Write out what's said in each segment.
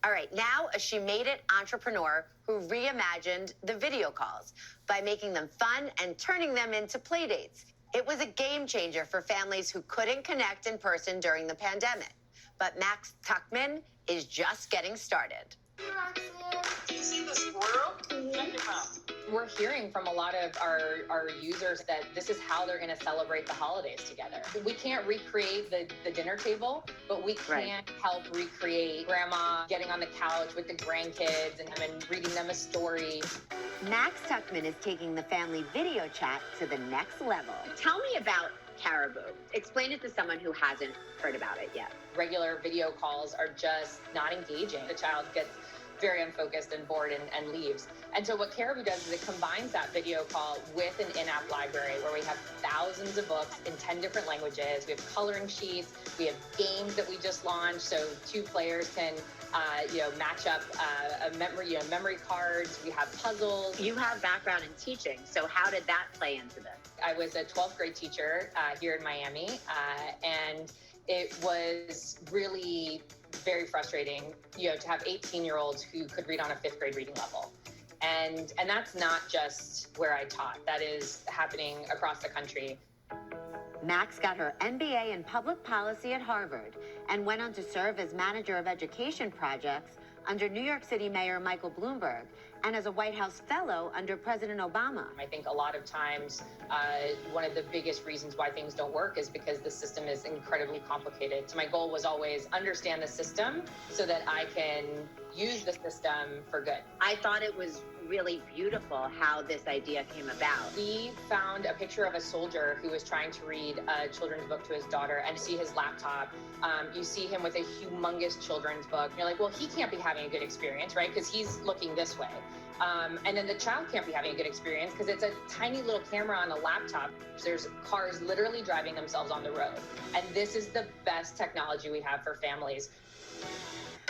All right, now a She Made It entrepreneur who reimagined the video calls by making them fun and turning them into play dates. It was a game changer for families who couldn't connect in person during the pandemic. But Max Tuchman is just getting started. Do you see the squirrel? Check him out. We're hearing from a lot of our users that this is how they're going to celebrate the holidays together. We can't recreate the dinner table, but we can help recreate grandma getting on the couch with the grandkids and reading them a story. Max Tuchman is taking the family video chat to the next level. Tell me about Caribou. Explain it to someone who hasn't heard about it yet. Regular video calls are just not engaging. The child gets very unfocused and bored and leaves. And so what Caribou does is it combines that video call with an in-app library where we have thousands of books in 10 different languages. We have coloring sheets. We have games that we just launched, so two players can match up memory cards. We have puzzles. You have background in teaching, so how did that play into this? I was a 12th grade teacher here in Miami, and it was really very frustrating, to have 18-year-olds who could read on a 5th grade reading level. And that's not just where I taught. That is happening across the country. Max got her MBA in public policy at Harvard and went on to serve as manager of education projects under New York City Mayor Michael Bloomberg and as a White House fellow under President Obama. I think a lot of times one of the biggest reasons why things don't work is because the system is incredibly complicated. So my goal was always understand the system so that I can use the system for good. I thought it was really beautiful how this idea came about. We found a picture of a soldier who was trying to read a children's book to his daughter, and you see his laptop. You see him with a humongous children's book. And you're like, well, he can't be having a good experience, right? Because he's looking this way. And then the child can't be having a good experience because it's a tiny little camera on a laptop. There's cars literally driving themselves on the road. And this is the best technology we have for families.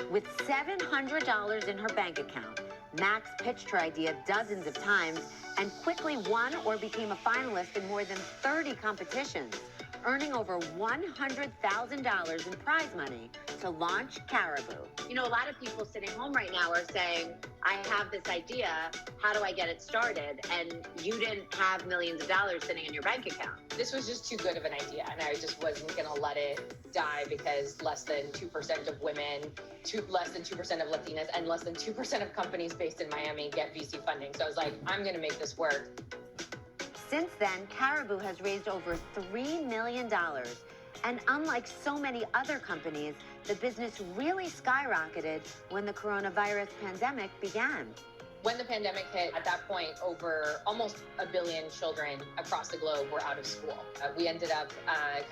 With $700 in her bank account, Max pitched her idea dozens of times and quickly won or became a finalist in more than 30 competitions, earning over $100,000 in prize money to launch Caribou. A lot of people sitting home right now are saying, I have this idea, how do I get it started? And you didn't have millions of dollars sitting in your bank account. This was just too good of an idea, and I just wasn't going to let it die because less than 2% of women, less than 2% of Latinas, and less than 2% of companies based in Miami get VC funding. So I was like, I'm going to make this work. Since then, Caribou has raised over $3 million. And unlike so many other companies, the business really skyrocketed when the coronavirus pandemic began. When the pandemic hit, at that point, over almost 1 billion children across the globe were out of school. We ended up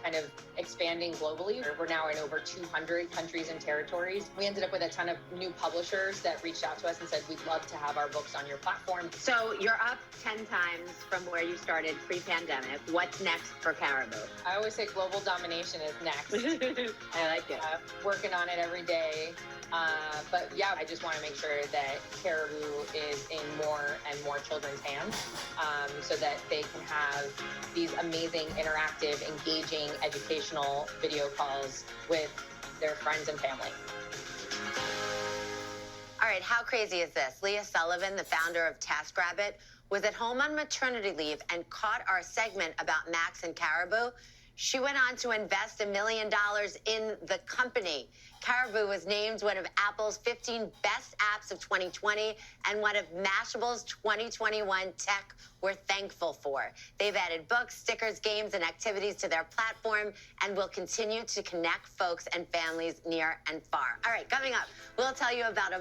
kind of expanding globally. We're now in over 200 countries and territories. We ended up with a ton of new publishers that reached out to us and said, we'd love to have our books on your platform. So you're up 10 times from where you started pre-pandemic. What's next for Caribou? I always say global domination is next. I like it. Working on it every day. But yeah, I just want to make sure that Caribou is in more and more children's hands so that they can have these amazing, interactive, engaging, educational video calls with their friends and family. All right, how crazy is this? Leah Sullivan, the founder of TaskRabbit, was at home on maternity leave and caught our segment about Max and Caribou. She went on to invest $1 million in the company. Caribou was named one of Apple's 15 best apps of 2020 and one of Mashable's 2021 tech we're thankful for. They've added books, stickers, games, and activities to their platform and will continue to connect folks and families near and far. All right, coming up, we'll tell you about a